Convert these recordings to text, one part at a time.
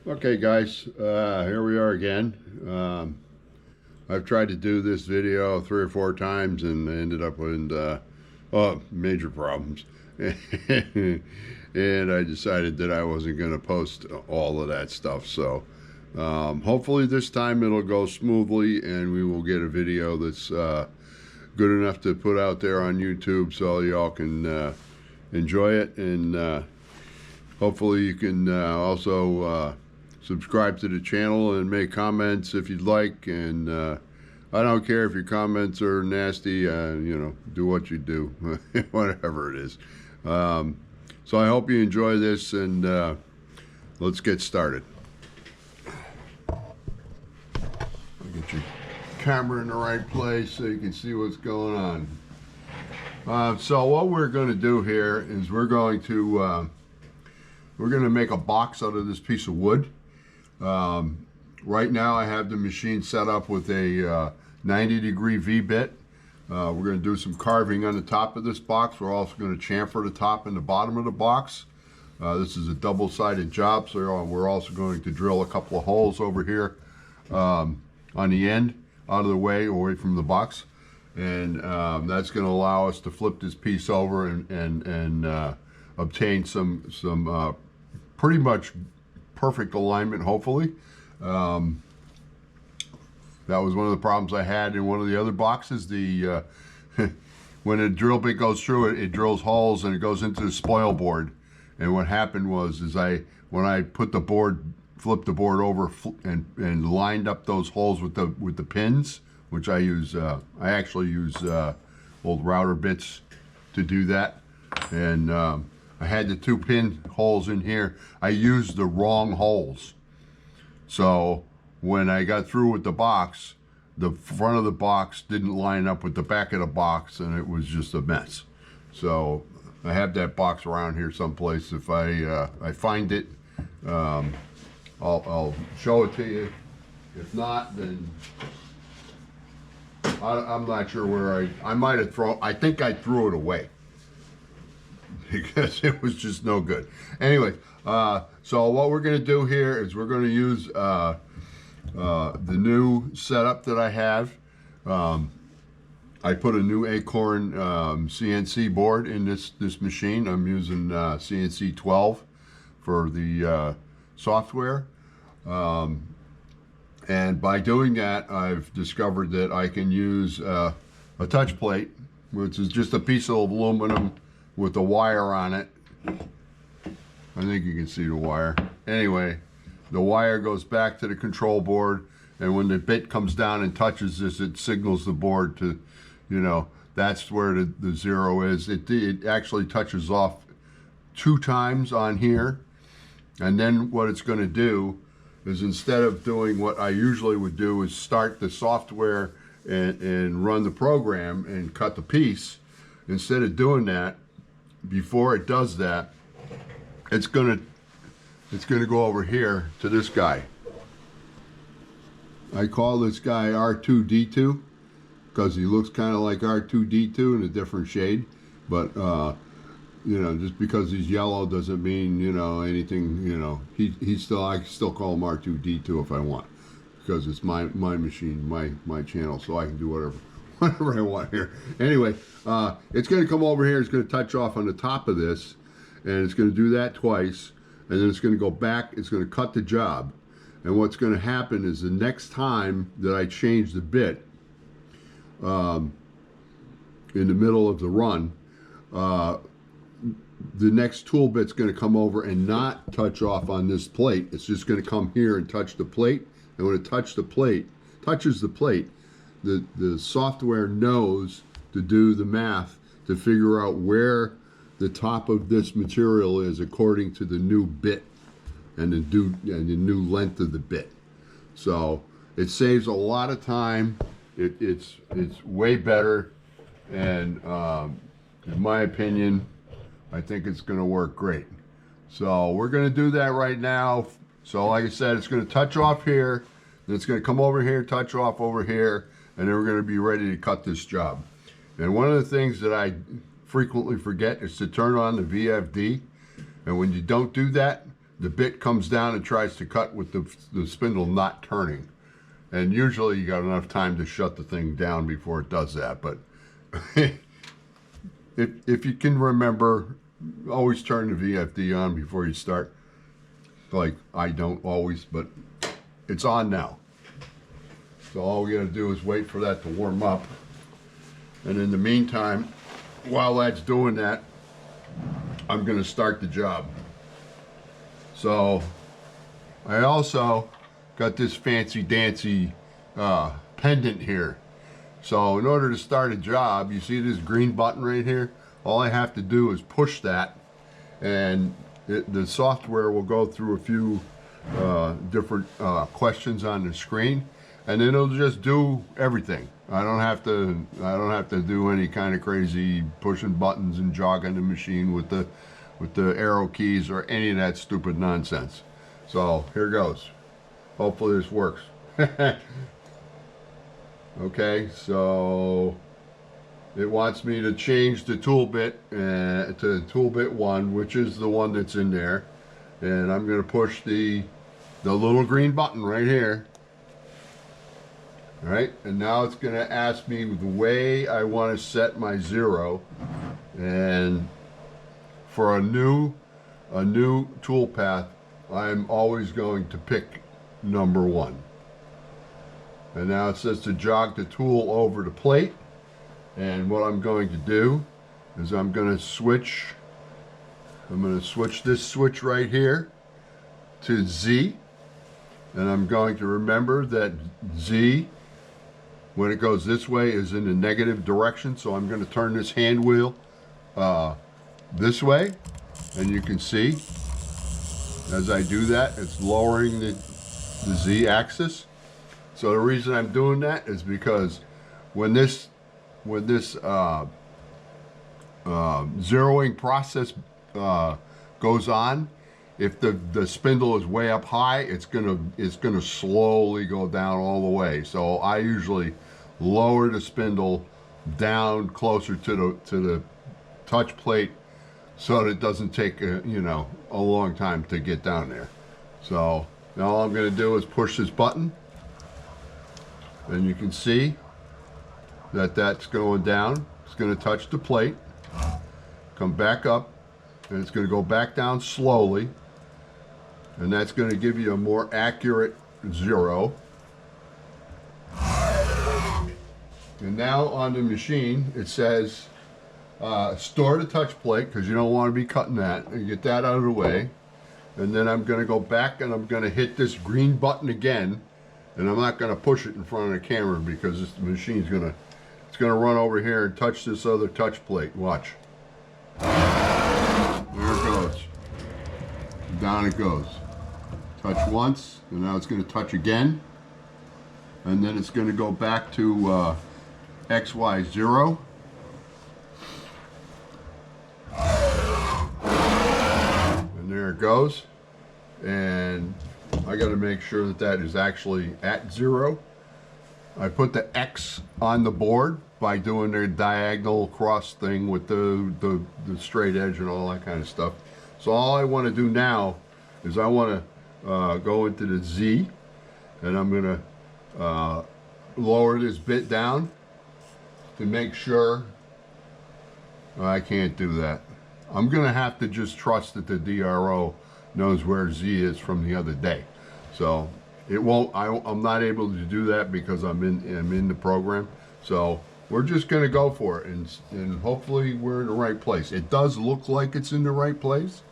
Okay guys, here we are again. I've tried to do this video 3 or 4 times and ended up with major problems. And I decided that I wasn't going to post all of that stuff. So hopefully this time it'll go smoothly and we will get a video that's good enough to put out there on YouTube so y'all can enjoy it. And hopefully you can also subscribe to the channel and make comments if you'd like. And I don't care if your comments are nasty, you know, do what you do, whatever it is. So I hope you enjoy this, and let's get started. Get your camera in the right place so you can see what's going on. So what we're going to do here is we're going to make a box out of this piece of wood. Right now I have the machine set up with a 90-degree V-bit. We're going to do some carving on the top of this box. We're also going to chamfer the top and the bottom of the box. This is a double-sided job, so we're also going to drill a couple of holes over here on the end, out of the way, away from the box. And that's going to allow us to flip this piece over and obtain some pretty much perfect alignment, hopefully. That was one of the problems I had in one of the other boxes. The when a drill bit goes through it, it drills holes and it goes into the spoil board. And what happened was, when I put the board, flipped the board over and lined up those holes with the pins, which I use. I actually use old router bits to do that. And I had the 2 pin holes in here. I used the wrong holes. So when I got through with the box, the front of the box didn't line up with the back of the box, and it was just a mess. So I have that box around here someplace. If I find it, I'll show it to you. If not, then I'm not sure where I might have thrown. I think I threw it away because it was just no good. Anyway, so what we're going to do here is we're going to use the new setup that I have. I put a new Acorn CNC board in this machine. I'm using CNC 12 for the software. And by doing that, I've discovered that I can use a touch plate, which is just a piece of aluminum with a wire on it. I think you can see the wire. Anyway, the wire goes back to the control board, and when the bit comes down and touches this, it signals the board to, you know, that's where the 0 is. It actually touches off 2 times on here, and then what it's going to do is, instead of doing what I usually would do, is start the software and run the program and cut the piece. Instead of doing that, before it does that, it's gonna go over here to this guy. I call this guy R2D2 because he looks kind of like R2D2 in a different shade. But you know, just because he's yellow doesn't mean, you know, anything. You know, I can still call him R2D2 if I want, because it's my machine, my channel, so I can do whatever I want here. Anyway, it's going to come over here. It's going to touch off on the top of this, and it's going to do that twice, and then it's going to go back. It's going to cut the job, and what's going to happen is, the next time that I change the bit in the middle of the run, the next tool bit's going to come over and not touch off on this plate. It's just going to come here and touch the plate, and when it touches the plate, the software knows to do the math to figure out where the top of this material is according to the new bit and the new length of the bit. So it saves a lot of time. It's way better, and in my opinion, I think it's going to work great. So we're going to do that right now. So like I said, it's going to touch off here, then it's going to come over here, touch off over here, and then we're going to be ready to cut this job. And one of the things that I frequently forget is to turn on the VFD. And when you don't do that, the bit comes down and tries to cut with the spindle not turning. And usually you got enough time to shut the thing down before it does that. But if you can remember, always turn the VFD on before you start. Like I don't always, but it's on now. So all we gotta do is wait for that to warm up. And in the meantime, while that's doing that, I'm gonna start the job. So I also got this fancy dancy pendant here. So in order to start a job, you see this green button right here? All I have to do is push that, and the software will go through a few different questions on the screen, and then it'll just do everything. I don't have to do any kind of crazy pushing buttons and jogging the machine with the arrow keys or any of that stupid nonsense. So here goes. Hopefully this works. Okay, so it wants me to change the tool bit to tool bit 1, which is the one that's in there, and I'm going to push the little green button right here. All right, and now it's going to ask me the way I want to set my 0, and for a new tool path, I'm always going to pick number 1. And now it says to jog the tool over the plate. And what I'm going to do is I'm going to switch this switch right here to Z. And I'm going to remember that Z, when it goes this way, is in the negative direction. So I'm going to turn this hand wheel this way. And you can see, as I do that, it's lowering the Z axis. So the reason I'm doing that is because when this zeroing process goes on, if the spindle is way up high, it's gonna slowly go down all the way. So I usually lower the spindle down closer to the touch plate, so that it doesn't take a long time to get down there. So now all I'm going to do is push this button, and you can see that that's going down. It's going to touch the plate, come back up, and it's going to go back down slowly, and that's going to give you a more accurate 0. And now on the machine it says store the touch plate, because you don't want to be cutting that, and get that out of the way. And then I'm going to go back and I'm going to hit this green button again, and I'm not going to push it in front of the camera because the machine's going to run over here and touch this other touch plate. Watch. There it goes. Down it goes. Touch once, and now it's going to touch again, and then it's going to go back to XY0. And there it goes. And I got to make sure that that is actually at 0. I put the X on the board by doing their diagonal cross thing with the straight edge and all that kind of stuff. So all I want to do now is I want to go into the Z, and I'm going to lower this bit down to make sure. I can't do that. I'm going to have to just trust that the DRO knows where Z is from the other day. So it won't. I'm not able to do that because I'm in the program. So we're just going to go for it, and hopefully we're in the right place. It does look like it's in the right place,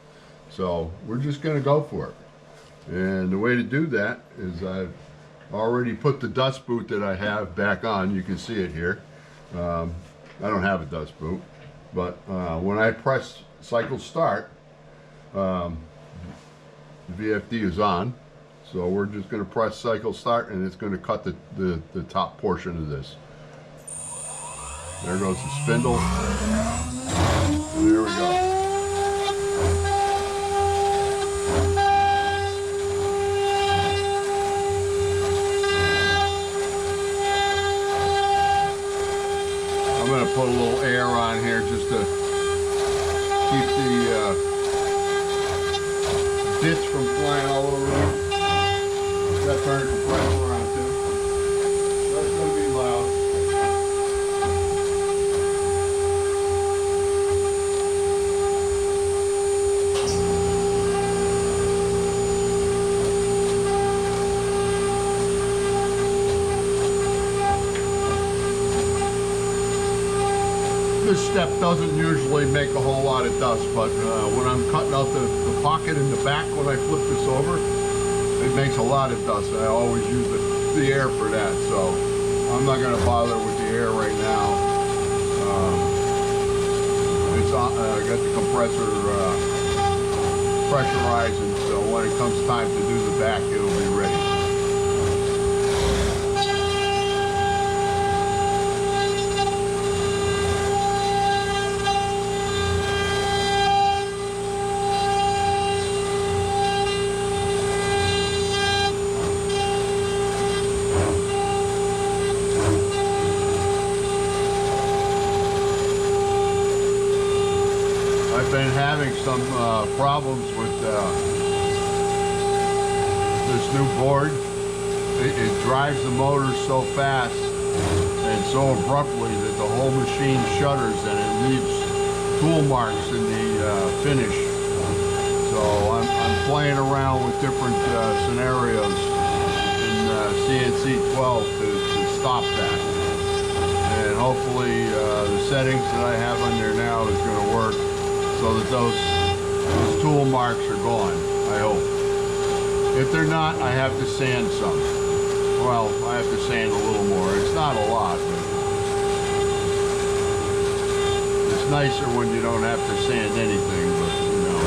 so we're just going to go for it. And the way to do that is I've already put the dust boot that I have back on. You can see it here. I don't have a dust boot, but when I press cycle start, the VFD is on. So we're just going to press cycle start, and it's going to cut the top portion of this. There goes the spindle. And there we go. I'm going to put a little air on here just to keep the bits from this step doesn't usually make a whole lot of dust, but when I'm cutting out the pocket in the back when I flip this over, it makes a lot of dust. I always use the air for that, so I'm not going to bother with the air right now. It's on, I got the compressor pressurizing, so when it comes time to do the back, it'll be ready. I've been having some problems with this new board. It drives the motor so fast and so abruptly that the whole machine shudders and it leaves tool marks in the finish. So I'm playing around with different scenarios in CNC 12 to stop that. And hopefully the settings that I have on there now is going to work, so that those tool marks are gone, I hope. If they're not, I have to sand some. Well, I have to sand a little more. It's not a lot, but it's nicer when you don't have to sand anything, but you know,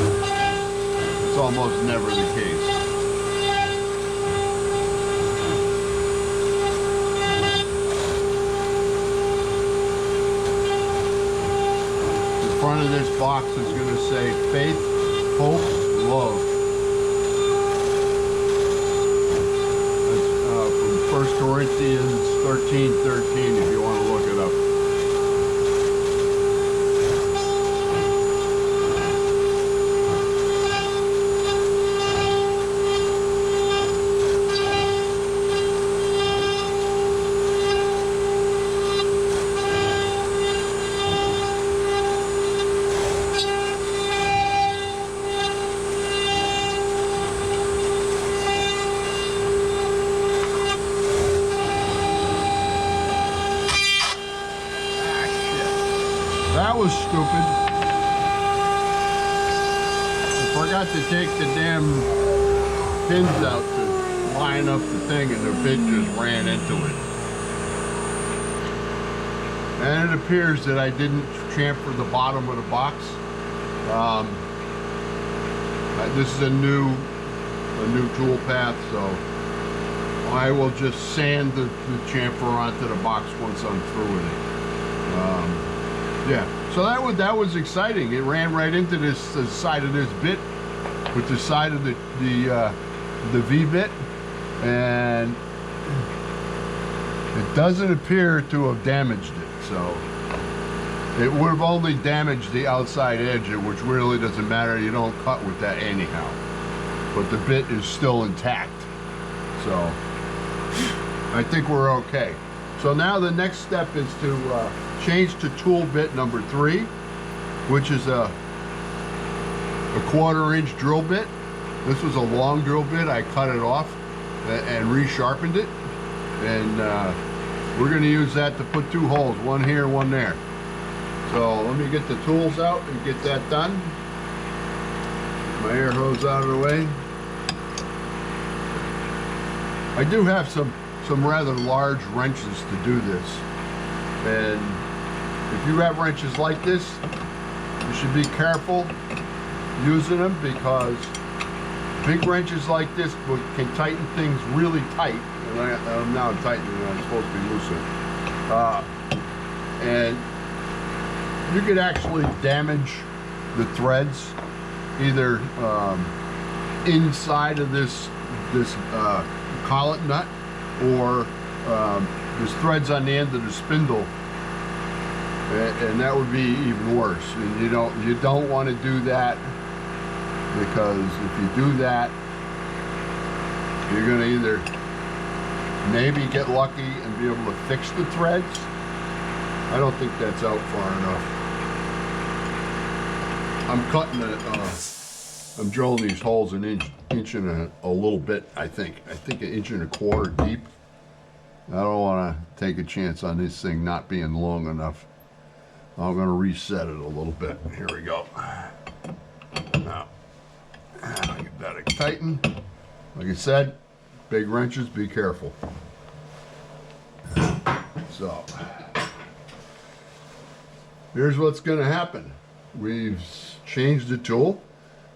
it's almost never the case. The front of this box is going to say faith, hope, love. That's from 1 Corinthians 13:13 if you want to look it up. That was stupid. I forgot to take the damn pins out to line up the thing, and the bit just ran into it. And it appears that I didn't chamfer the bottom of the box. This is a new tool path, so I will just sand the chamfer onto the box once I'm through with it. Yeah, so that was exciting. It ran right into the side of this bit with the side of the V bit, and it doesn't appear to have damaged it. So it would have only damaged the outside edge, which really doesn't matter. You don't cut with that anyhow. But the bit is still intact. So I think we're okay. So now the next step is to change to tool bit number 3, which is a 1/4 inch drill bit. This was a long drill bit. I cut it off and resharpened it, and we're going to use that to put 2 holes, one here, one there. So let me get the tools out and get that done. Get my air hose out of the way. I do have some rather large wrenches to do this, and if you have wrenches like this, you should be careful using them, because big wrenches like this can tighten things really tight. And I'm now tightening it. I'm supposed to be looser. And you could actually damage the threads, either inside of this collet nut, or there's threads on the end of the spindle, and that would be even worse. And you don't want to do that, because if you do that, you're going to either maybe get lucky and be able to fix the threads. I don't think that's out far enough. I'm cutting it. I'm drilling these holes an inch and a little bit. I think 1 1/4 inches deep. I don't want to take a chance on this thing not being long enough. I'm going to reset it a little bit. Here we go. Now, I get that tightened. Like I said, big wrenches, be careful. So, here's what's going to happen. We've changed the tool.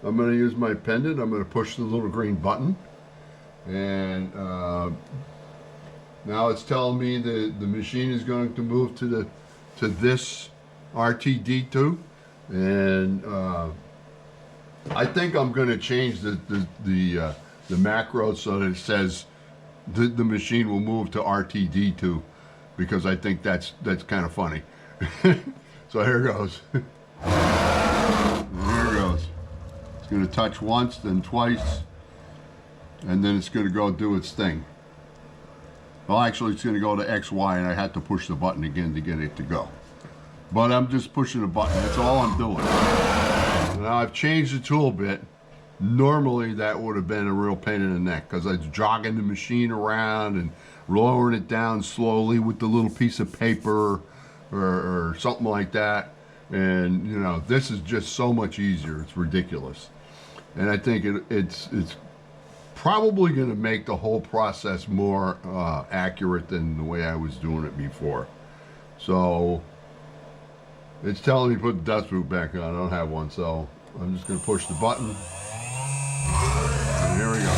I'm going to use my pendant. I'm going to push the little green button. And now it's telling me that the machine is going to move to this RTD2. And I think I'm going to change the macro so that it says the machine will move to RTD2, because I think that's kind of funny. So here goes. Here it goes. It's going to touch once, then twice, and then it's going to go do its thing. Well, actually, it's going to go to X, Y, and I had to push the button again to get it to go. But I'm just pushing a button. That's all I'm doing. Now, I've changed the tool bit. Normally, that would have been a real pain in the neck, because I was jogging the machine around and lowering it down slowly with the little piece of paper or something like that. And, you know, this is just so much easier. It's ridiculous. And I think it's probably going to make the whole process more accurate than the way I was doing it before. So it's telling me to put the dust boot back on. I don't have one, so I'm just going to push the button. And here we go.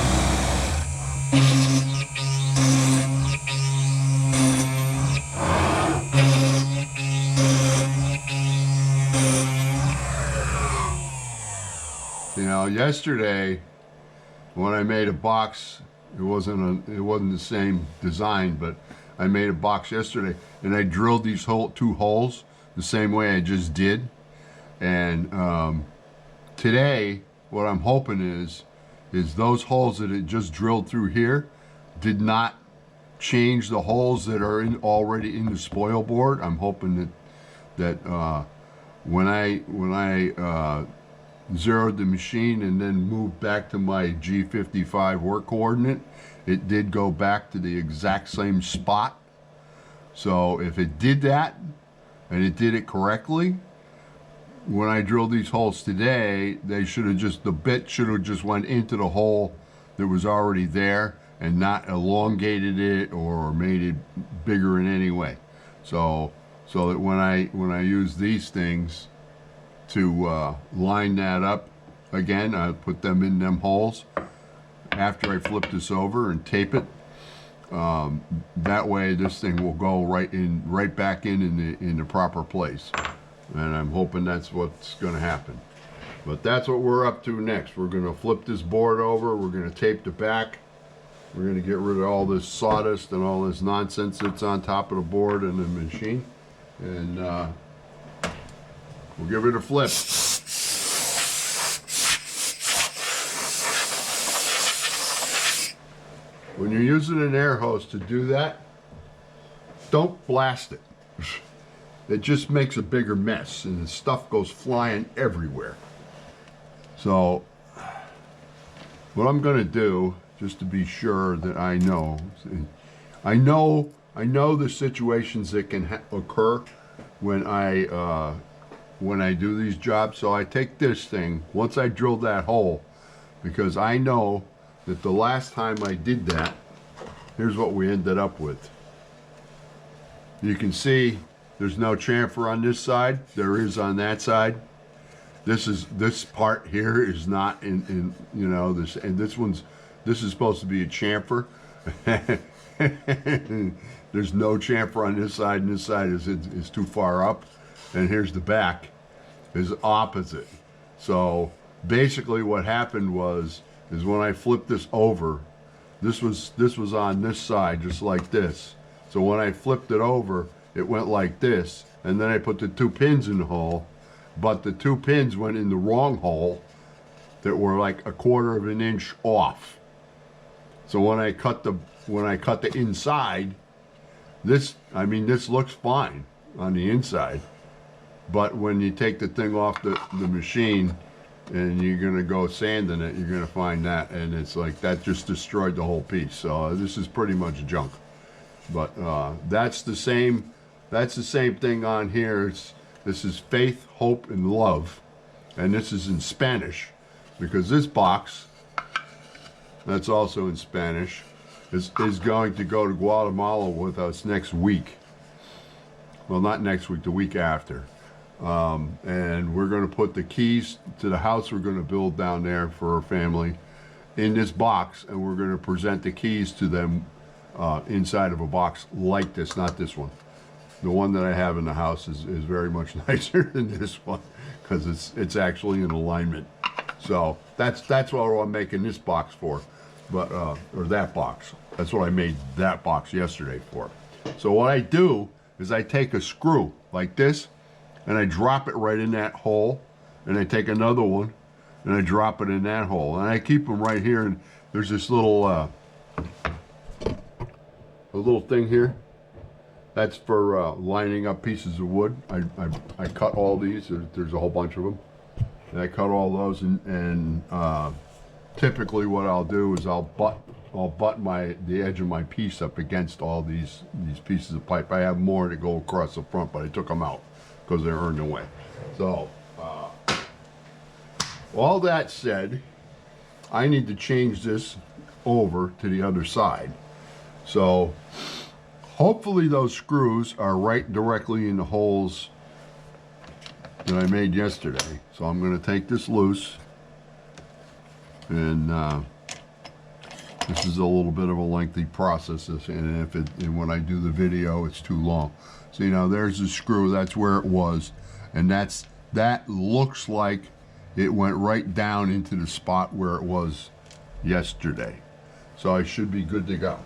You know, yesterday when I made a box, it wasn't the same design, but I made a box yesterday and I drilled these two holes the same way I just did. And today, what I'm hoping is those holes that it just drilled through here did not change the holes that are already in the spoil board. I'm hoping that when I zeroed the machine and then moved back to my G55 work coordinate, it did go back to the exact same spot. So if it did that and it did it correctly, when I drilled these holes today, the bit should have just went into the hole that was already there and not elongated it or made it bigger in any way. So that when I use these things to line that up again, I put them in them holes after I flip this over and tape it. That way this thing will go right back in the proper place. And I'm hoping that's what's going to happen. But that's what we're up to next. We're going to flip this board over. We're going to tape the back. We're going to get rid of all this sawdust and all this nonsense that's on top of the board and the machine. And we'll give it a flip. When you're using an air hose to do that, don't blast it. It just makes a bigger mess and the stuff goes flying everywhere. So what I'm going to do, just to be sure that I know the situations that can occur when I do these jobs. So I take this thing, once I drill that hole, because I know that the last time I did that, here's what we ended up with. You can see there's no chamfer on this side. There is on that side. This part here is not in you know, this, and this is supposed to be a chamfer. There's no chamfer on this side, and this side is too far up. And here's the back is opposite. So basically what happened is when I flipped this over, this was on this side just like this. So when I flipped it over, it went like this, and then I put the two pins in the hole, but the two pins went in the wrong hole that were like 1/4 of an inch off. So when I cut the inside, this looks fine on the inside, but when you take the thing off the machine and you're gonna go sanding it, you're gonna find that, and it's like that just destroyed the whole piece. So this is pretty much junk. But that's the same thing on here. This is Faith, Hope, and Love. And this is in Spanish, because this box, that's also in Spanish, is going to go to Guatemala with us next week. Well, not next week, the week after. And we're going to put the keys to the house we're going to build down there for our family in this box, and we're going to present the keys to them inside of a box like this, not this one. The one that I have in the house is very much nicer than this one, because it's actually in alignment. So that's what I'm making this box for, but or that box. That's what I made that box yesterday for. So what I do is I take a screw like this, and I drop it right in that hole, and I take another one, and I drop it in that hole, and I keep them right here. And there's this little a little thing here. That's for lining up pieces of wood. I cut all these. There's a whole bunch of them. And I cut all those, and typically what I'll do is I'll butt the edge of my piece up against all these pieces of pipe. I have more to go across the front, but I took them out because they're in the way. So all that said, I need to change this over to the other side. So hopefully those screws are right directly in the holes that I made yesterday. So I'm going to take this loose, and this is a little bit of a lengthy process, and when I do the video, it's too long. See, now there's the screw. That's where it was, and that looks like it went right down into the spot where it was yesterday. So I should be good to go.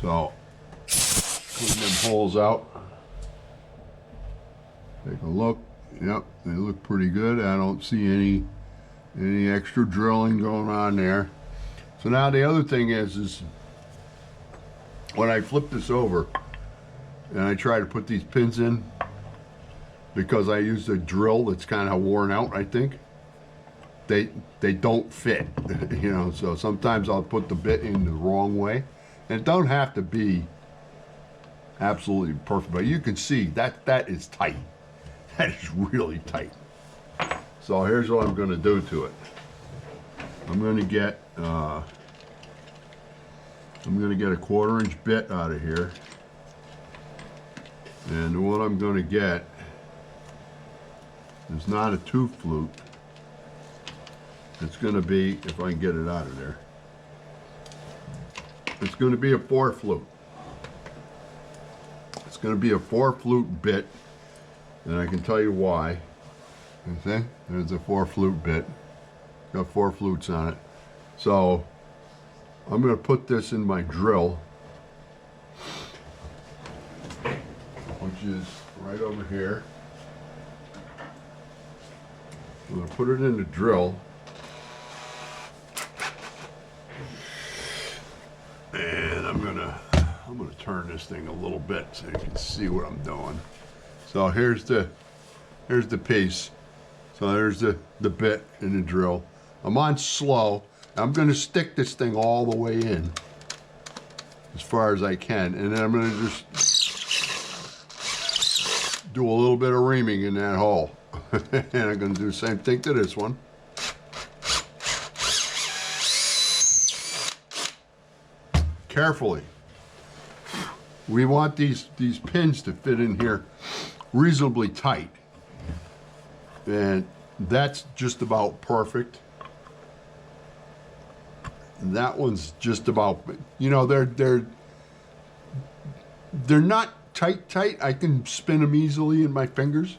So clean them holes out. Take a look. Yep, they look pretty good. I don't see any extra drilling going on there. So now the other thing is when I flip this over and I try to put these pins in, because I used a drill that's kind of worn out, I think they don't fit. You know, so sometimes I'll put the bit in the wrong way, and it don't have to be absolutely perfect, but you can see that is tight. That is really tight. So here's what I'm going to do to it. I'm going to get a 1/4-inch bit out of here, and what I'm going to get is not a 2 flute. It's going to be, if I can get it out of there, it's going to be a 4 flute. It's going to be a 4 flute bit, and I can tell you why. You see? There's a 4 flute bit. Got 4 flutes on it. So I'm going to put this in my drill, which is right over here. I'm going to put it in the drill, and I'm going to turn this thing a little bit so you can see what I'm doing. So here's the piece. So there's the bit in the drill. I'm on slow. I'm going to stick this thing all the way in as far as I can, and then I'm going to just do a little bit of reaming in that hole. And I'm going to do the same thing to this one. Carefully. We want these pins to fit in here reasonably tight, and that's just about perfect. That one's just about, you know, they're not tight. I can spin them easily in my fingers,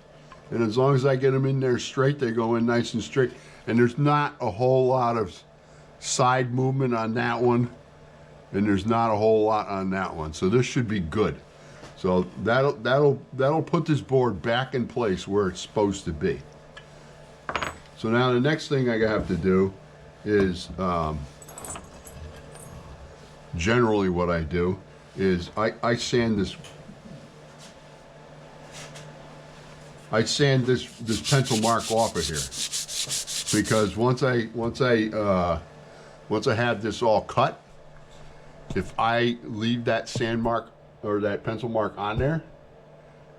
and as long as I get them in there straight, they go in nice and straight. And there's not a whole lot of side movement on that one, and there's not a whole lot on that one. So this should be good. So that'll put this board back in place where it's supposed to be. So now the next thing I have to do is, generally what I do is I sand this pencil mark off of here, because once I have this all cut, if I leave that sand mark or that pencil mark on there,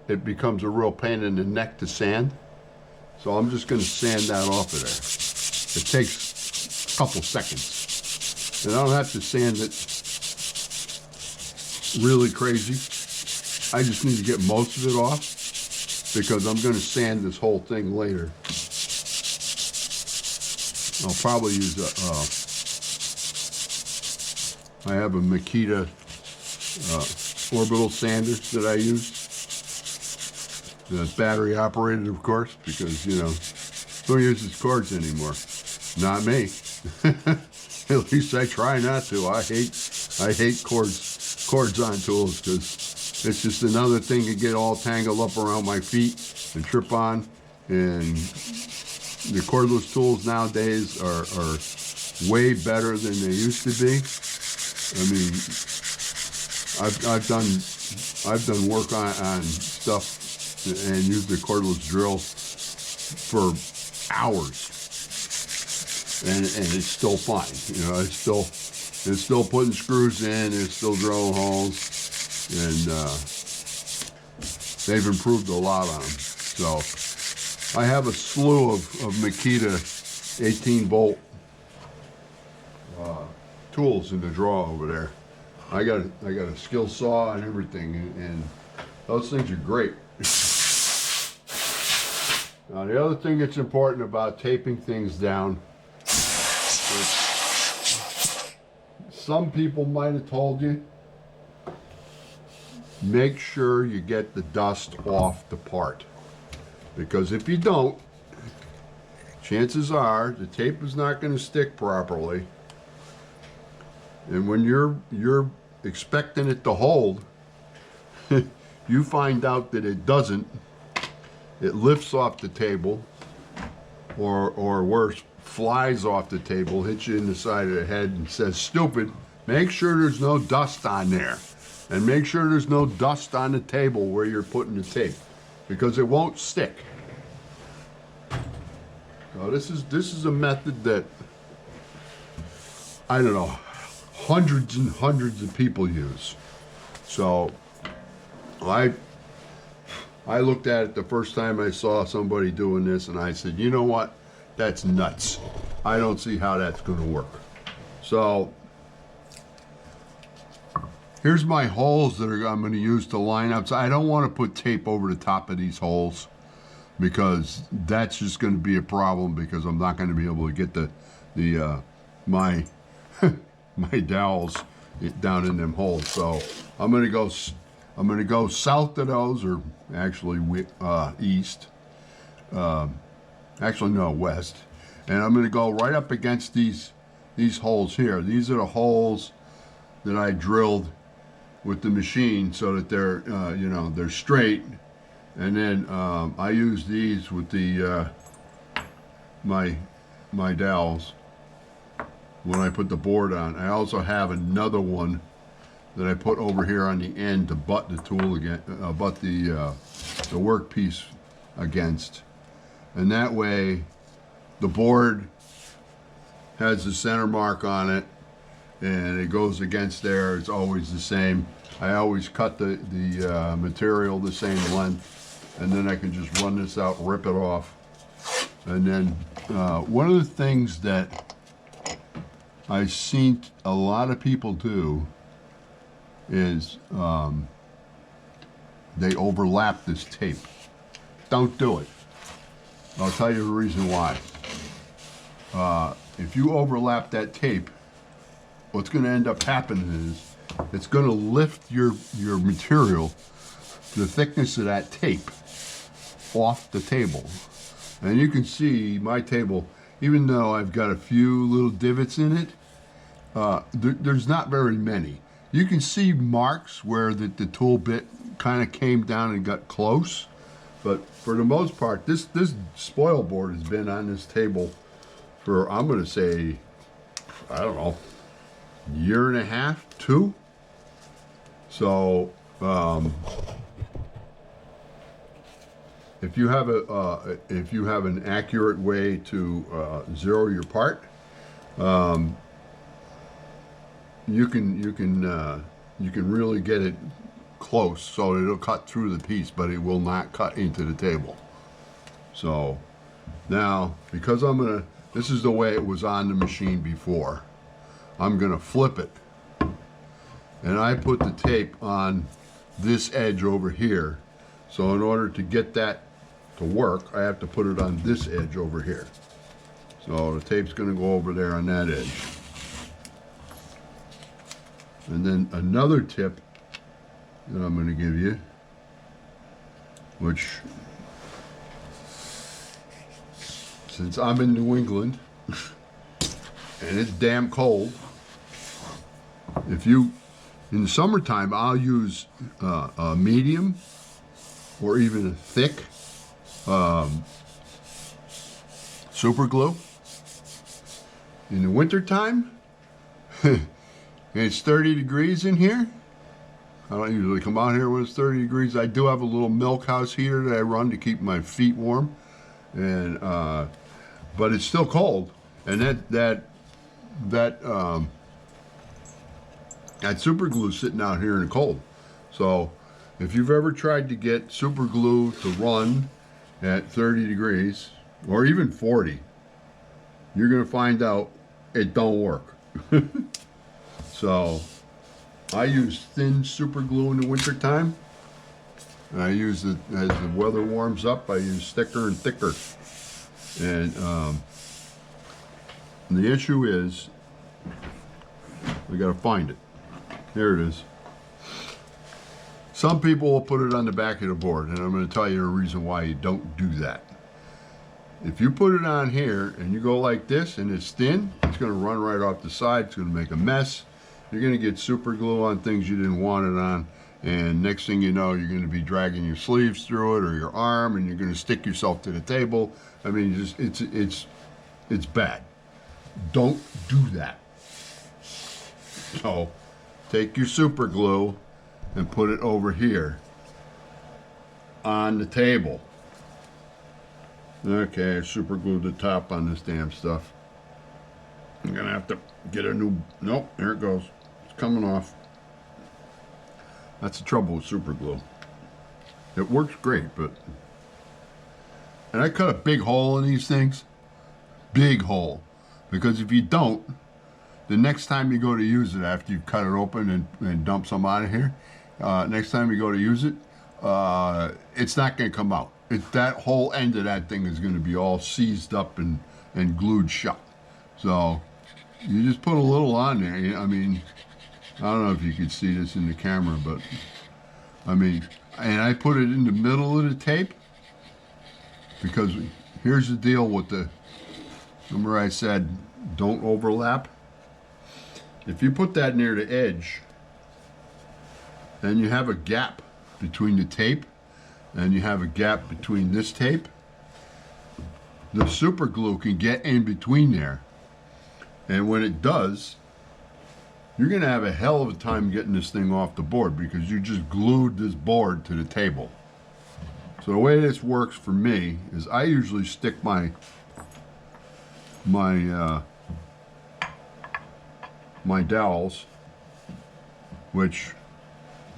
it becomes a real pain in the neck to sand. So I'm just going to sand that off of there. It takes a couple seconds. And I don't have to sand it really crazy. I just need to get most of it off because I'm going to sand this whole thing later. I'll probably use I have a Makita orbital sander that I use. That's battery operated, of course, because, you know, who uses cords anymore? Not me. At least I try not to. I hate cords on tools because it's just another thing to get all tangled up around my feet and trip on. And the cordless tools nowadays are way better than they used to be. I mean, I've done work on stuff and used the cordless drill for hours, and it's still fine. You know, it's still putting screws in, it's still drilling holes, and they've improved a lot on them. So I have a slew of Makita 18-volt tools in the drawer over there. I got a skill saw and everything, and those things are great. Now the other thing that's important about taping things down, which some people might have told you, make sure you get the dust off the part, because if you don't, chances are the tape is not going to stick properly, and when you're expecting it to hold, you find out that it doesn't. It lifts off the table, or worse, flies off the table, hits you in the side of the head and says, "Stupid, make sure there's no dust on there. And make sure there's no dust on the table where you're putting the tape, because it won't stick." So this is a method that, I don't know, hundreds and hundreds of people use. So I looked at it the first time I saw somebody doing this, and I said, you know what? That's nuts. I don't see how that's going to work. So here's my holes that I'm going to use to line up. So I don't want to put tape over the top of these holes, because that's just going to be a problem, because I'm not going to be able to get my my dowels down in them holes. So I'm going to go south of those, or actually east. Actually, no, west. And I'm going to go right up against these holes here. These are the holes that I drilled with the machine so that they're you know, they're straight. And then I use these with the my dowels when I put the board on. I also have another one that I put over here on the end to butt the tool again, butt the workpiece against, and that way the board has the center mark on it, and it goes against there. It's always the same. I always cut the material the same length, and then I can just run this out, rip it off. And then one of the things that I've seen a lot of people do is they overlap this tape. Don't do it. I'll tell you the reason why. If you overlap that tape, what's going to end up happening is it's going to lift your material, the thickness of that tape, off the table. And you can see my table, even though I've got a few little divots in it, there's not very many. You can see marks where the tool bit kind of came down and got close, but for the most part, this spoil board has been on this table for, I'm going to say, I don't know, year and a half, 2. So if you have an accurate way to zero your part, you can really get it close so it'll cut through the piece, but it will not cut into the table. So now, because this is the way it was on the machine before, I'm gonna flip it. And I put the tape on this edge over here. So in order to get that to work, I have to put it on this edge over here. So the tape's gonna go over there on that edge. And then another tip that I'm gonna give you, which, since I'm in New England and it's damn cold, in the summertime, I'll use a medium or even a thick super glue. In the wintertime, it's 30 degrees in here. I don't usually come out here when it's 30 degrees. I do have a little milk house heater that I run to keep my feet warm, and but it's still cold. And that super glue sitting out here in the cold. So if you've ever tried to get super glue to run at 30 degrees or even 40, you're gonna find out it don't work. So I use thin super glue in the winter time. And I use it as the weather warms up. I use thicker and thicker. And the issue is, we gotta find it. Here it is. Some people will put it on the back of the board, and I'm going to tell you a reason why you don't do that. If you put it on here and you go like this and it's thin, it's going to run right off the side. It's going to make a mess. You're going to get super glue on things you didn't want it on, and next thing you know, you're going to be dragging your sleeves through it or your arm, and you're going to stick yourself to the table. I mean, it's bad. Don't do that. So take your super glue and put it over here on the table. Okay, I super glued the top on this damn stuff. I'm gonna have to get a new, nope, there it goes. It's coming off. That's the trouble with super glue. It works great, but, and I cut a big hole in these things. Big hole. Because if you don't, the next time you go to use it after you've cut it open and dump some out of here, next time you go to use it, it's not going to come out. That whole end of that thing is going to be all seized up and glued shut. So you just put a little on there. I mean, I don't know if you can see this in the camera, but I mean, and I put it in the middle of the tape because here's the deal with the, remember I said don't overlap? If you put that near the edge, then you have a gap between the tape and you have a gap between this tape. The super glue can get in between there. And when it does, you're gonna have a hell of a time getting this thing off the board because you just glued this board to the table. So the way this works for me is I usually stick my dowels, which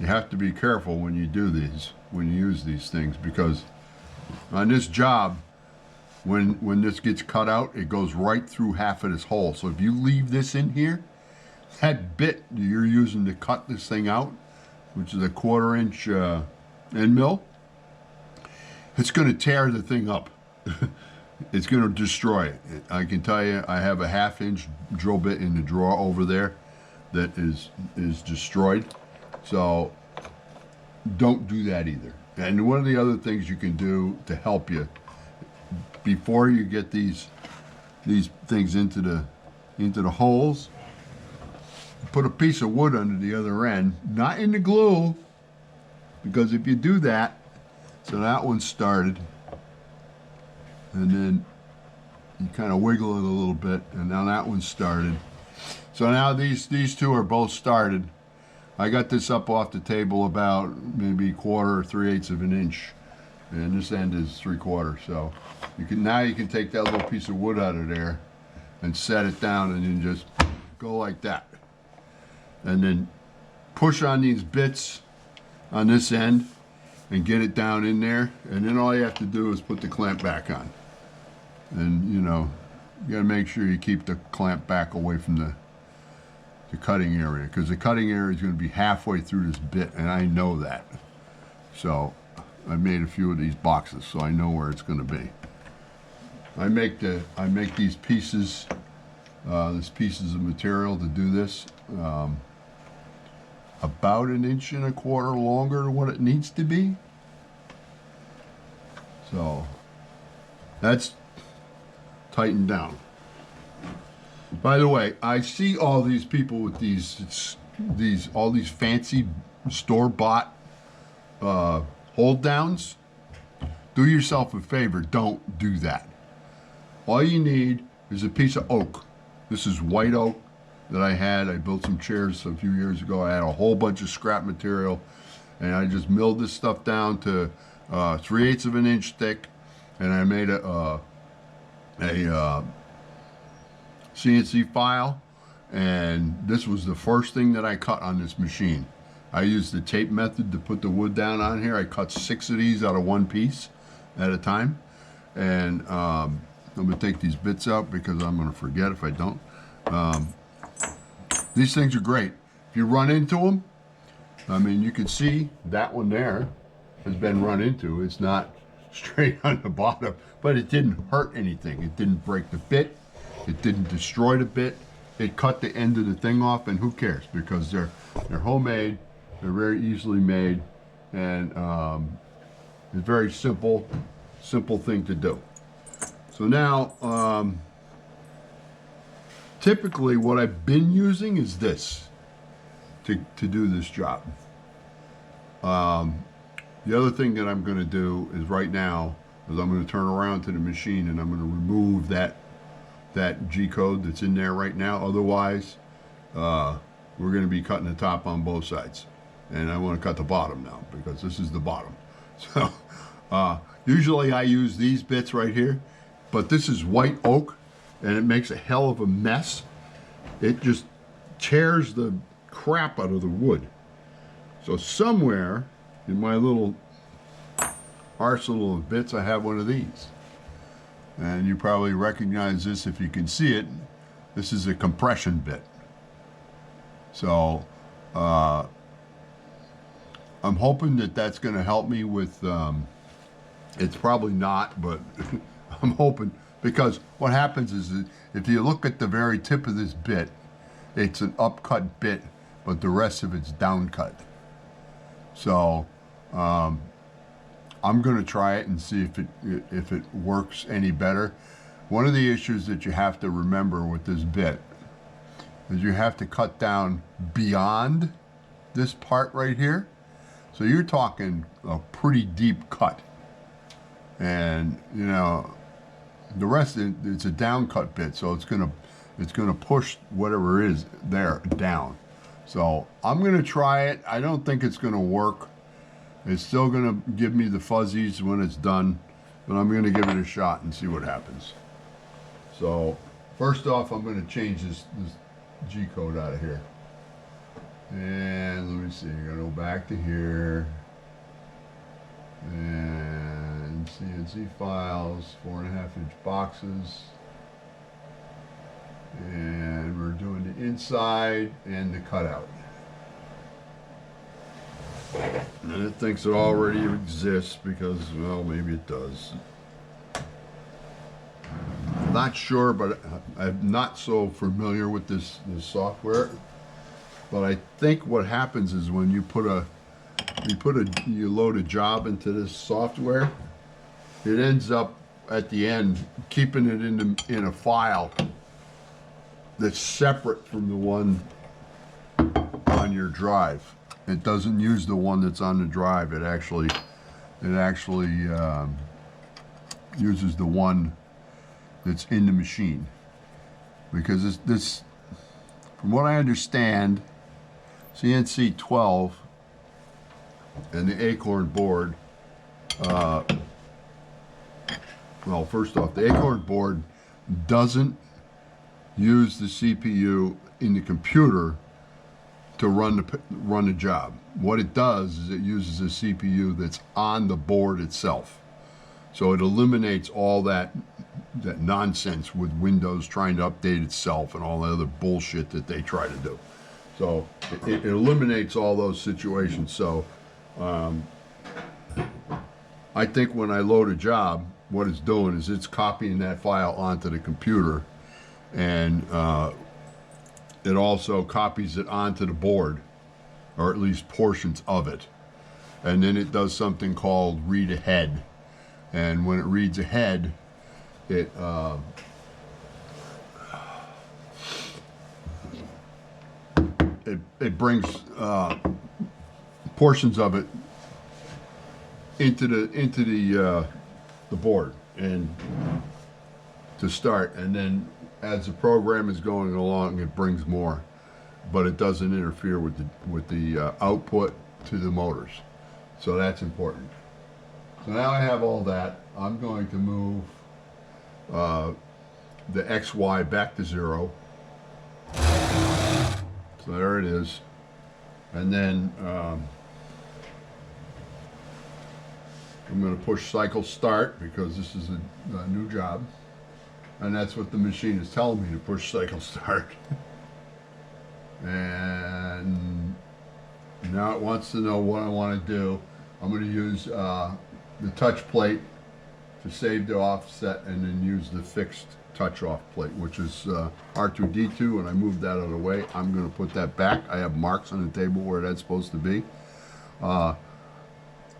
you have to be careful when you do these, when you use these things, because on this job, when this gets cut out, it goes right through half of this hole. So if you leave this in here, that bit you're using to cut this thing out, which is a 1/4 inch end mill, it's going to tear the thing up. It's going to destroy it. I can tell you, I have a 1/2 inch drill bit in the drawer over there that is destroyed. So don't do that either. And one of the other things you can do to help you before you get these things into the holes, put a piece of wood under the other end, not in the glue, because if you do that, so that one started, and then you kind of wiggle it a little bit, and now that one started. So now these two are both started. I got this up off the table about maybe 1/4 or 3/8 of an inch, and this end is 3/4. So you can take that little piece of wood out of there and set it down, and then just go like that, and then push on these bits on this end and get it down in there, and then all you have to do is put the clamp back on. And you know, you got to make sure you keep the clamp back away from the cutting area, because the cutting area is going to be halfway through this bit, and I know that. So I made a few of these boxes, so I know where it's going to be. I make these pieces, pieces of material to do this, about 1.25 inches longer than what it needs to be. So that's tightened down. By the way, I see all these people with all these fancy store-bought hold downs. Do yourself a favor, don't do that. All you need is a piece of oak. This is white oak that I had. I built some chairs a few years ago. I had a whole bunch of scrap material, and I just milled this stuff down to 3/8 of an inch thick, and I made a CNC file, and this was the first thing that I cut on this machine. I used the tape method to put the wood down on here. I cut 6 of these out of one piece at a time, and I'm going to take these bits out because I'm going to forget if I don't. These things are great. If you run into them, I mean, you can see that one there has been run into. It's not straight on the bottom, but it didn't hurt anything. It didn't break the bit. It didn't destroy the bit. It cut the end of the thing off, and who cares? Because they're homemade. They're very easily made, and it's a very simple thing to do. So now, typically what I've been using is this to do this job. The other thing that I'm going to do is right now is I'm going to turn around to the machine and I'm going to remove that G-code that's in there right now. Otherwise, we're going to be cutting the top on both sides. And I want to cut the bottom now because this is the bottom. So usually I use these bits right here, but this is white oak and it makes a hell of a mess. It just tears the crap out of the wood. So somewhere in my little arsenal of bits, I have one of these. And you probably recognize this if you can see it. This is a compression bit. So I'm hoping that that's going to help me with, it's probably not, but I'm hoping, because what happens is that if you look at the very tip of this bit, it's an upcut bit, but the rest of it's downcut. So I'm going to try it and see if it works any better. One of the issues that you have to remember with this bit is you have to cut down beyond this part right here. So you're talking a pretty deep cut. And you know, the rest it's a down cut bit, so it's gonna push whatever is there down. So I'm gonna try it. I don't think it's gonna work. It's still gonna give me the fuzzies when it's done, but I'm gonna give it a shot and see what happens. So first off, I'm gonna change this G-code out of here. And let me see, I'm gonna go back to here. And CNC files, 4.5-inch boxes. And we're doing the inside and the cutout. And it thinks it already exists because, well, maybe it does. I'm not sure, but I'm not so familiar with this software. But I think what happens is when you you load a job into this software, it ends up at the end keeping it in a file that's separate from the one on your drive. It doesn't use the one that's on the drive. It actually uses the one that's in the machine, because this, from what I understand, CNC 12 and the Acorn board, well, first off, the Acorn board doesn't use the CPU in the computer to run the job. What it does is it uses a CPU that's on the board itself. So it eliminates all that nonsense with Windows trying to update itself and all the other bullshit that they try to do. So it eliminates all those situations. So I think when I load a job, what it's doing is it's copying that file onto the computer, and it also copies it onto the board, or at least portions of it. And then it does something called read ahead. And when it reads ahead, it brings portions of it into the board and to start, and then as the program is going along, it brings more, but it doesn't interfere with the output to the motors. So that's important. So now I have all that. I'm going to move the XY back to 0. So there it is. And then I'm going to push cycle start because this is a new job. And that's what the machine is telling me, to push cycle start. And now it wants to know what I want to do. I'm going to use the touch plate to save the offset, and then use the fixed touch off plate, which is R2D2, and I moved that out of the way. I'm going to put that back. I have marks on the table where that's supposed to be.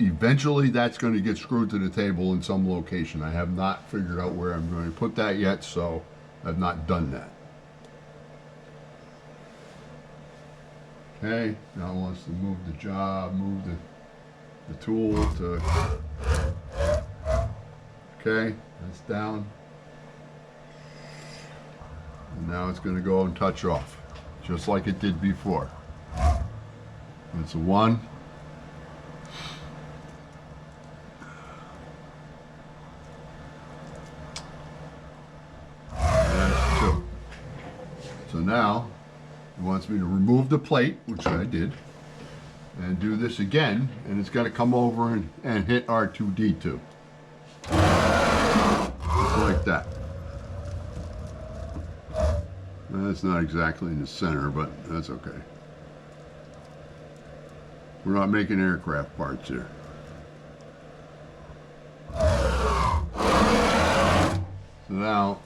Eventually that's going to get screwed to the table in some location. I have not figured out where I'm going to put that yet, so I've not done that. Okay, now it wants to move the job, move the tool to, okay, that's down. And now it's going to go and touch off, just like it did before. That's a 1. And that's 2. So now it wants me to remove the plate, which I did, and do this again, and it's going to come over and hit R2D2. Just like that. That's not exactly in the center, but that's okay. We're not making aircraft parts here. So now,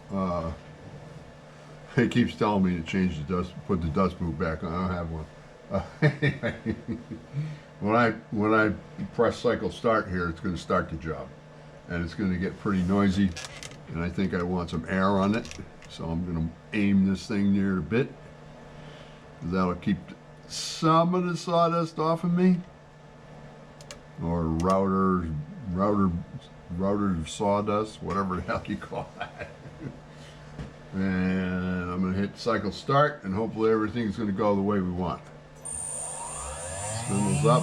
it keeps telling me to change the dust, put the dust boot back on. I don't have one. Anyway, when I press cycle start here, it's going to start the job, and it's going to get pretty noisy, and I think I want some air on it, so I'm going to aim this thing near a bit. That'll keep some of the sawdust off of me, or router sawdust, whatever the hell you call that. And I'm going to hit cycle start, and hopefully everything's going to go the way we want. Spindles up.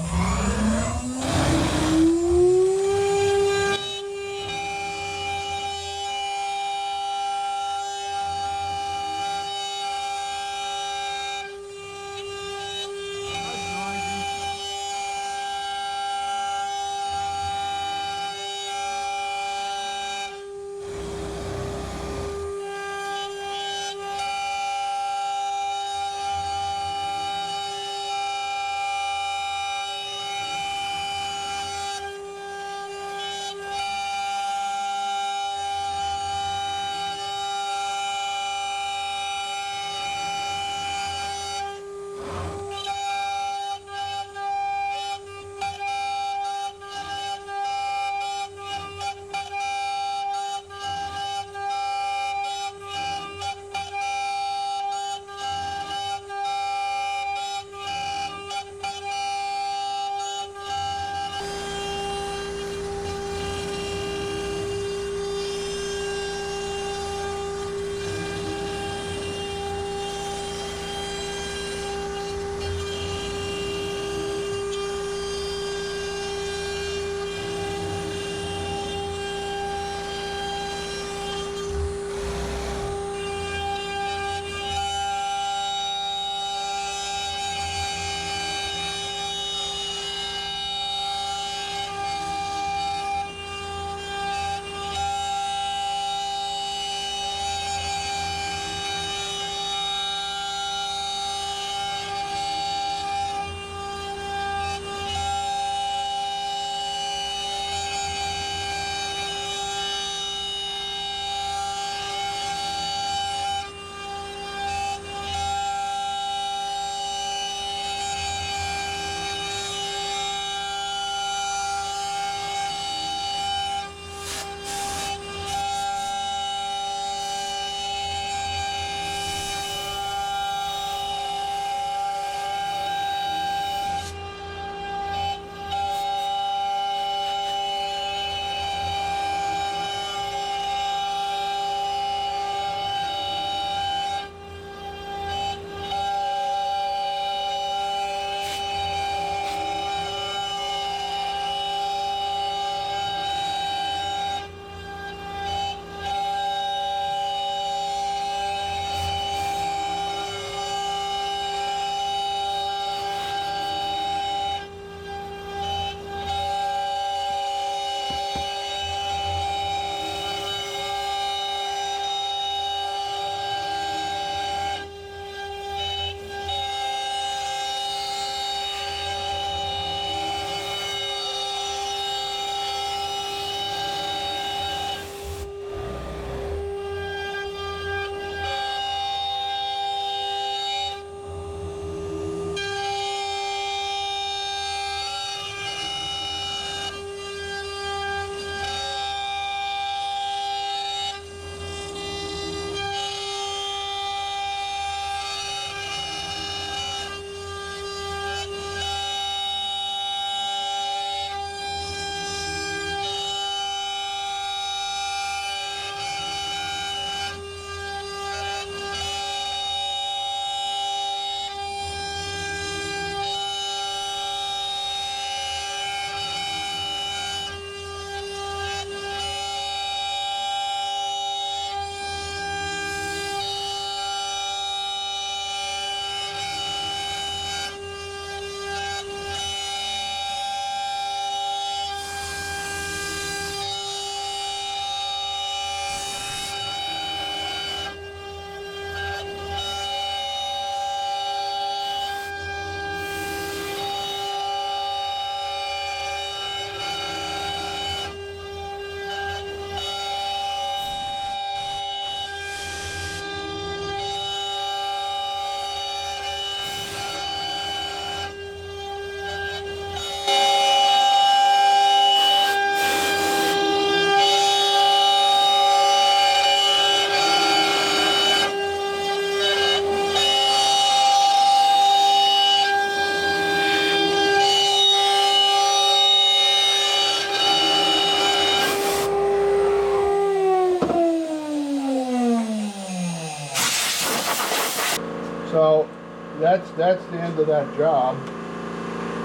that's the end of that job.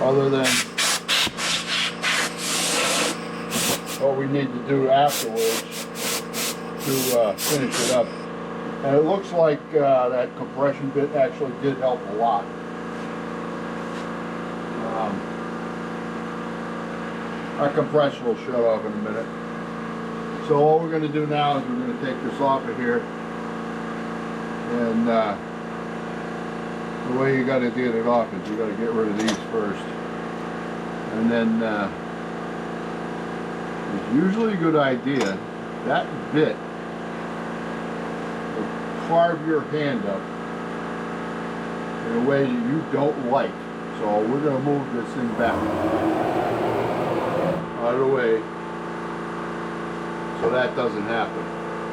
Other than what we need to do afterwards to finish it up. And it looks like that compression bit actually did help a lot. Our compressor will shut off in a minute. So what we're going to do now is we're going to take this off of here. And the way you got to get it off is you got to get rid of these first. And then it's usually a good idea, that bit will carve your hand up in a way that you don't like. So we're going to move this thing back out of the way so that doesn't happen.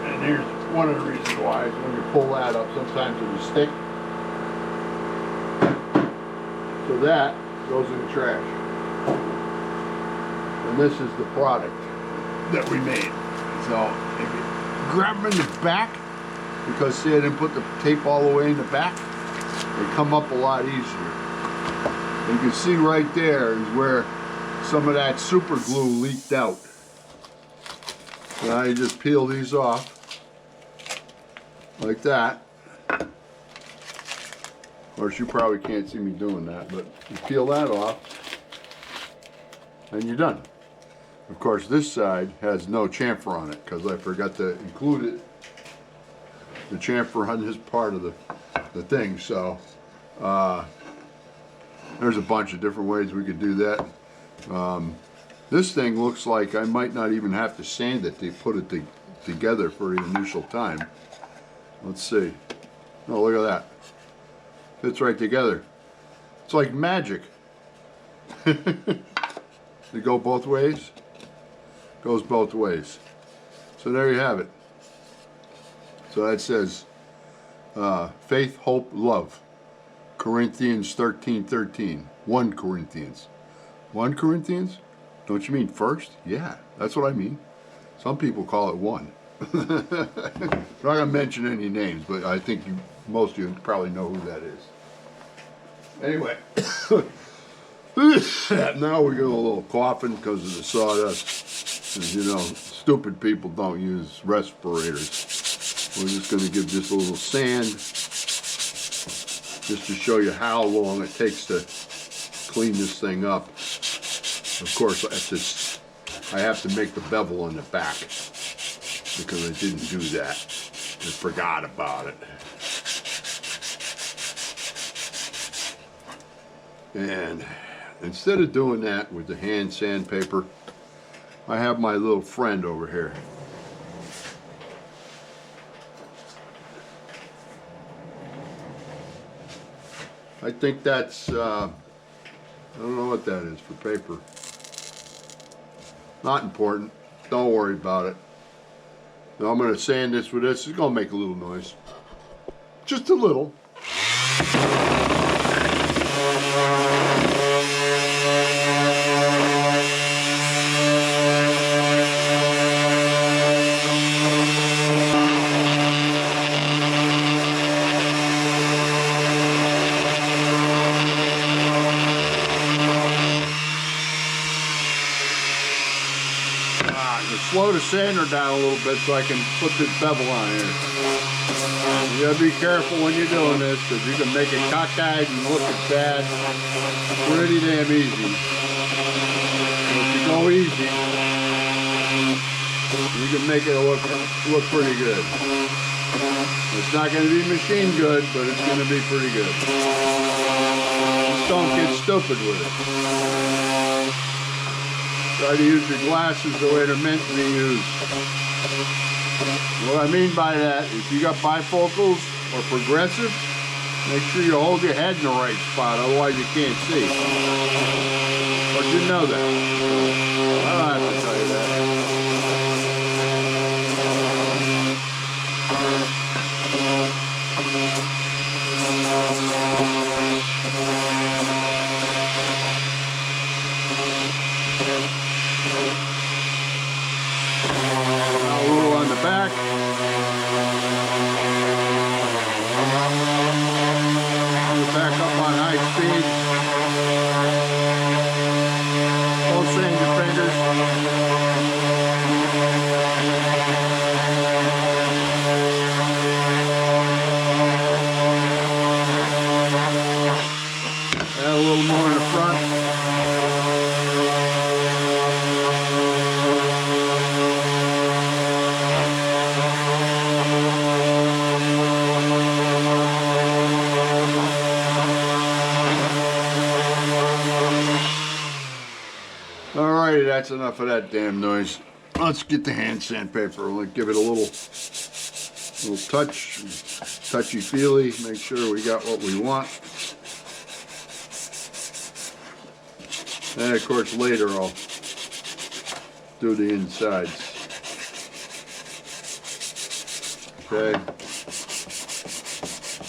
And here's one of the reasons why is when you pull that up, sometimes it'll stick. So that goes in the trash. And this is the product that we made. So if you grab them in the back, because see I didn't put the tape all the way in the back, they come up a lot easier. You can see right there is where some of that super glue leaked out. Now you just peel these off like that. Of course you probably can't see me doing that, but you peel that off and you're done. Of course this side has no chamfer on it because I forgot to include it, the chamfer on this part of the thing. So there's a bunch of different ways we could do that. This thing looks like I might not even have to sand it to put it together for the initial time. Let's see. Oh, look at that. Fits right together. It's like magic. They go both ways? Goes both ways. So there you have it. So that says faith, hope, love. Corinthians 13:13. 1 Corinthians. 1 Corinthians? Don't you mean first? Yeah, that's what I mean. Some people call it 1. I'm not going to mention any names, but I think most of you probably know who that is. Anyway, now we're getting a little coughing because of the sawdust. As you know, stupid people don't use respirators. We're just going to give this a little sand just to show you how long it takes to clean this thing up. Of course, I have to make the bevel on the back because I didn't do that. I forgot about it. And instead of doing that with the hand sandpaper, I have my little friend over here. I think that's, I don't know what that is for paper. Not important. Don't worry about it. Now I'm going to sand this with this. It's going to make a little noise. Just a little. Slow the sander down a little bit so I can put this bevel on here. You gotta be careful when you're doing this because you can make it cockeyed and look bad pretty damn easy. So if you go easy, you can make it look pretty good. It's not going to be machine good, but it's going to be pretty good. Just don't get stupid with it. Try to use your glasses the way they're meant to be used. What I mean by that, if you got bifocals or progressive, make sure you hold your head in the right spot, otherwise you can't see. But you know that. I don't have to tell you that. Back. On the back speed. Don't sand your fingers. Add a little more in the front. Alrighty, that's enough of that damn noise. Let's get the hand sandpaper. Let's give it a little touch, touchy-feely. Make sure we got what we want. And of course later I'll do the insides. Okay.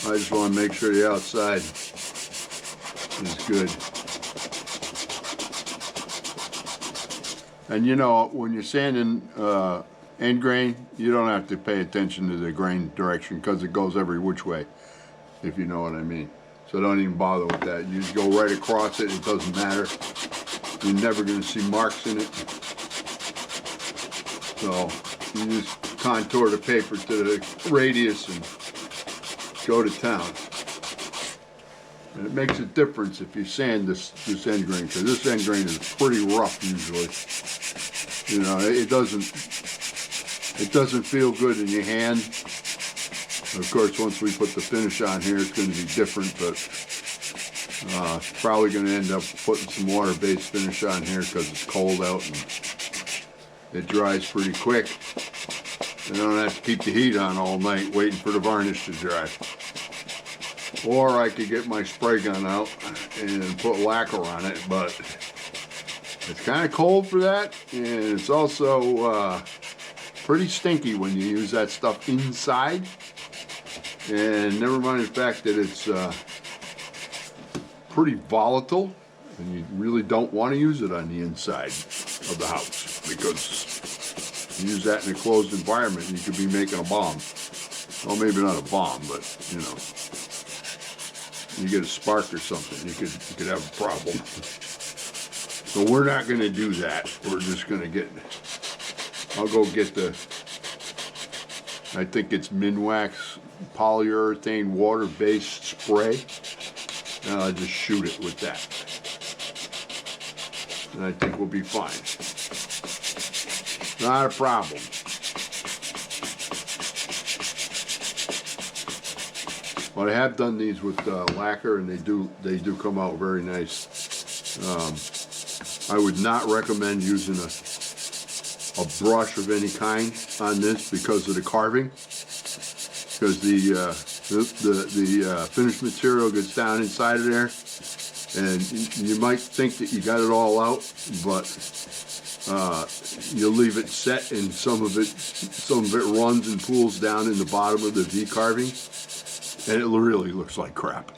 I just want to make sure the outside is good. And you know, when you're sanding end grain, you don't have to pay attention to the grain direction because it goes every which way, if you know what I mean. So don't even bother with that. You just go right across it, it doesn't matter. You're never going to see marks in it. So you just contour the paper to the radius and go to town. And it makes a difference if you sand this end grain, because this end grain is pretty rough usually. You know, it doesn't feel good in your hand. Of course, once we put the finish on here, it's going to be different, but probably going to end up putting some water-based finish on here because it's cold out and it dries pretty quick. And I don't have to keep the heat on all night waiting for the varnish to dry. Or I could get my spray gun out and put lacquer on it, but it's kind of cold for that, and it's also pretty stinky when you use that stuff inside. And never mind the fact that it's pretty volatile, and you really don't want to use it on the inside of the house, because you use that in a closed environment and you could be making a bomb. Well, maybe not a bomb, but you know, you get a spark or something, you could have a problem. So we're not going to do that. We're just going to I'll go get I think it's Minwax polyurethane water-based spray, and I'll just shoot it with that. And I think we'll be fine. Not a problem. But I have done these with lacquer, and they do come out very nice. I would not recommend using a brush of any kind on this because of the carving, because the finished material gets down inside of there, and you might think that you got it all out, but you'll leave it set, and some of it runs and pools down in the bottom of the V carving, and it really looks like crap.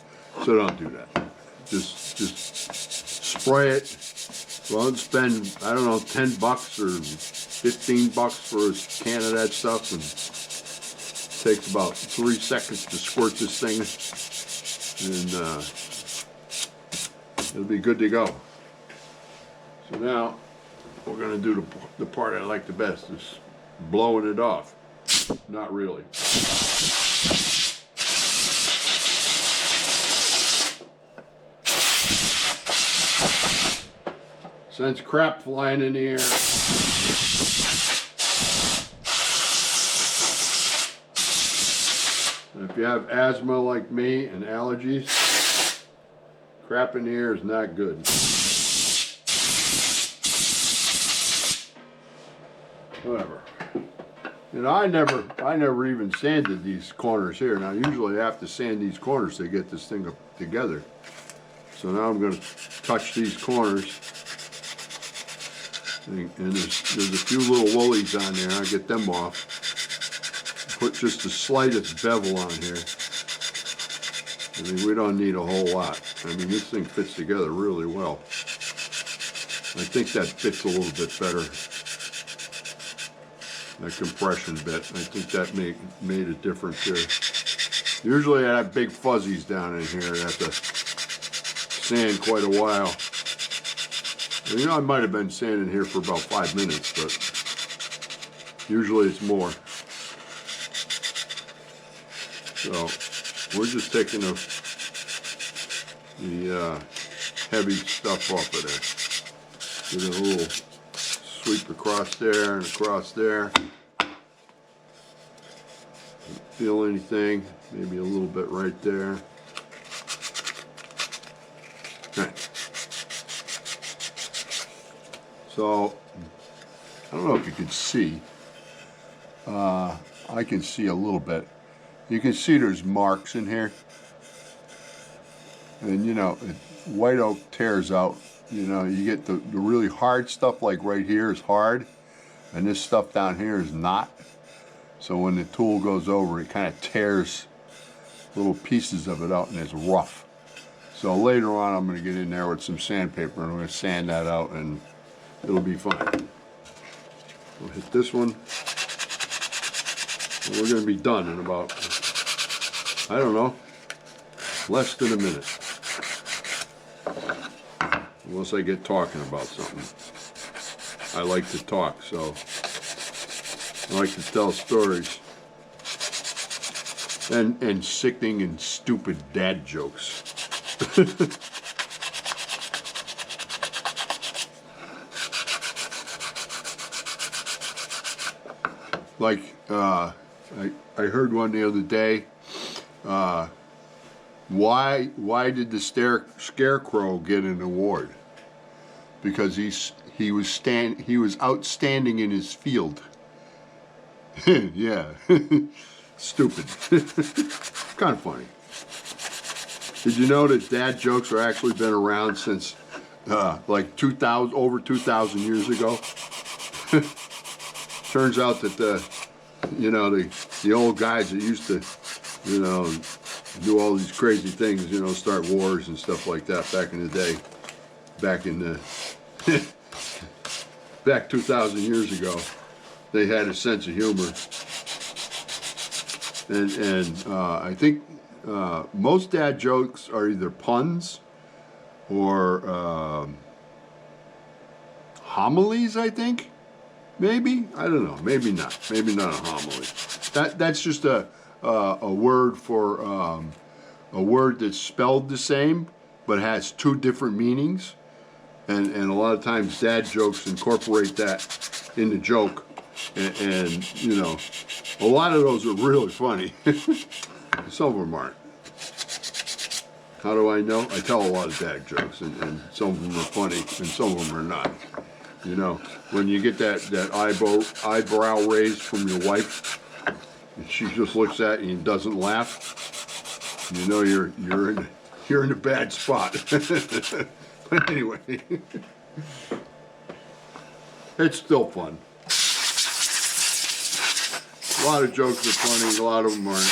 So don't do that. Just spray it. Well, spend, I don't know, $10 or $15 for a can of that stuff, and it takes about 3 seconds to squirt this thing, and it'll be good to go. So now we're going to do the part I like the best, is blowing it off. Not really. Sends crap flying in the air. And if you have asthma like me and allergies, crap in the air is not good. Whatever. And I never even sanded these corners here. Now usually I have to sand these corners to get this thing together. So now I'm going to touch these corners. And there's a few little woolies on there. I'll get them off. Put just the slightest bevel on here. I mean, we don't need a whole lot. I mean, this thing fits together really well. I think that fits a little bit better. That compression bit. I think that made a difference here. Usually I have big fuzzies down in here. I have to sand quite a while. And, you know, I might have been sanding here for about 5 minutes, but usually it's more. So we're just taking the heavy stuff off of there. Get a little sweep across there and across there. Feel anything? Maybe a little bit right there. Okay. So I don't know if you can see. I can see a little bit. You can see there's marks in here. And you know, white oak tears out. You know, you get the really hard stuff like right here is hard. And this stuff down here is not. So when the tool goes over, it kind of tears little pieces of it out and it's rough. So later on I'm going to get in there with some sandpaper and I'm going to sand that out and it'll be fine. We'll hit this one. And we're going to be done in about, I don't know, less than a minute. Unless I get talking about something. I like to talk, so I like to tell stories. And sickening and stupid dad jokes. Like, I heard one the other day, why did the scarecrow get an award? Because he was outstanding in his field. Yeah. Stupid. Kind of funny. Did you know that dad jokes are actually been around since like over 2,000 years ago? Turns out that the old guys that used to, you know, do all these crazy things, you know, start wars and stuff like that back in the day, back 2,000 years ago, they had a sense of humor. And I think most dad jokes are either puns or homilies, I think. Maybe, I don't know. Maybe not. Maybe not a homily. That's just a word for a word that's spelled the same but has two different meanings. And a lot of times dad jokes incorporate that in the joke. And you know, a lot of those are really funny. Some of them aren't. How do I know? I tell a lot of dad jokes, and some of them are funny, and some of them are not. You know, when you get that eyebrow raised from your wife, and she just looks at you and doesn't laugh, you know you're in a bad spot. But anyway, it's still fun. A lot of jokes are funny, a lot of them aren't.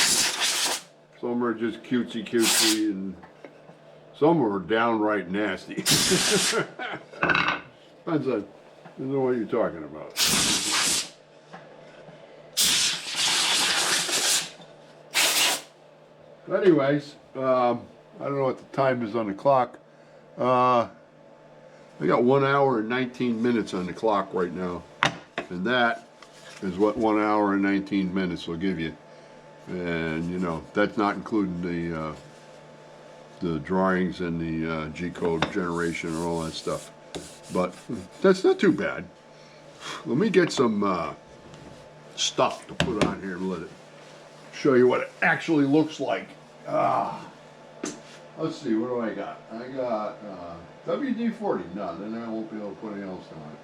Some are just cutesy, and some are downright nasty. Depends on what you're talking about. But anyways, I don't know what the time is on the clock. I got 1 hour and 19 minutes on the clock right now, and that is what 1 hour and 19 minutes will give you. And you know, that's not including the drawings and the G-code generation or all that stuff. But that's not too bad. Let me get some stuff to put on here and let it show you what it actually looks like. Let's see, what do I got? I got WD-40. No, then I won't be able to put anything else on it.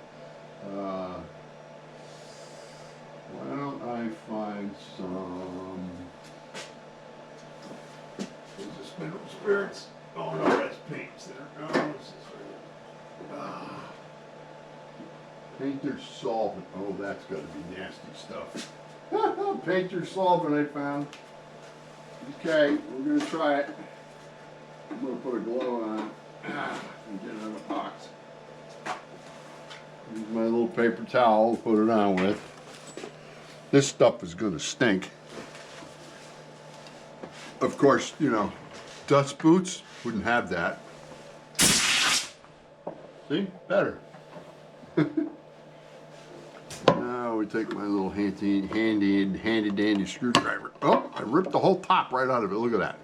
Why don't I find some... Is this mineral spirits? Oh no, that's paints there. Oh, this is right. Painter's solvent. Oh, that's got to be nasty stuff. Painter's solvent I found. Okay, we're going to try it. I'm going to put a glove on and get it in a box. Use my little paper towel to put it on with. This stuff is going to stink. Of course, you know, dust boots wouldn't have that. See? Better. Now we take my little handy dandy screwdriver. Oh, I ripped the whole top right out of it. Look at that.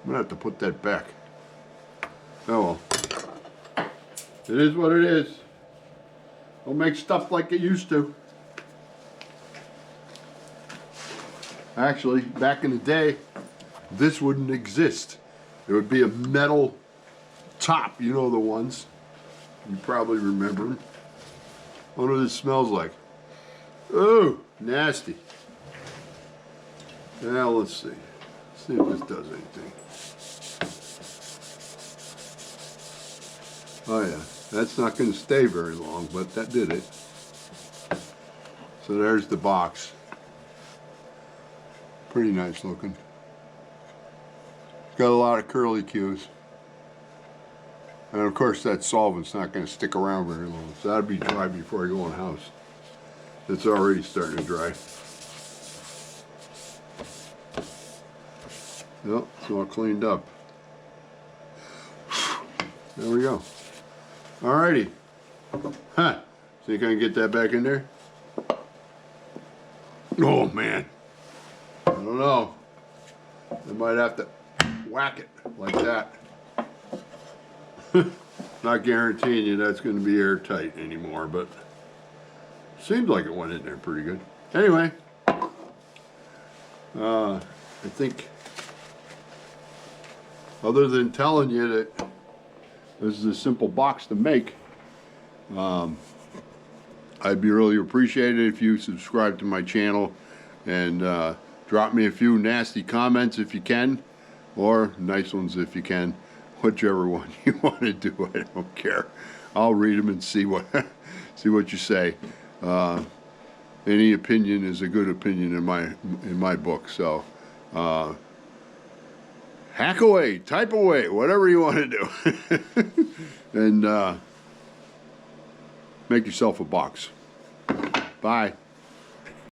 I'm gonna have to put that back. Oh well. It is what it is. Don't make stuff like it used to. Actually, back in the day, this wouldn't exist. It would be a metal top. You know the ones. You probably remember them. I wonder what this smells like. Oh, nasty. Now let's see. Let's see if this does anything. Oh yeah, that's not going to stay very long, but that did it. So there's the box. Pretty nice looking. Got a lot of curly cues. And of course that solvent's not going to stick around very long. So that'll be dry before I go in the house. It's already starting to dry. Yep, it's all cleaned up. There we go. Alrighty. Huh. Think I can get that back in there? Oh man. I don't know. I might have to whack it like that. Not guaranteeing you that's going to be airtight anymore, but seems like it went in there pretty good. Anyway, I think other than telling you that this is a simple box to make, I'd be really appreciated if you subscribe to my channel and drop me a few nasty comments if you can, or nice ones if you can. Whichever one you want to do, I don't care. I'll read them and see what you say. Any opinion is a good opinion in my book. So hack away, type away, whatever you want to do, and make yourself a box. Bye.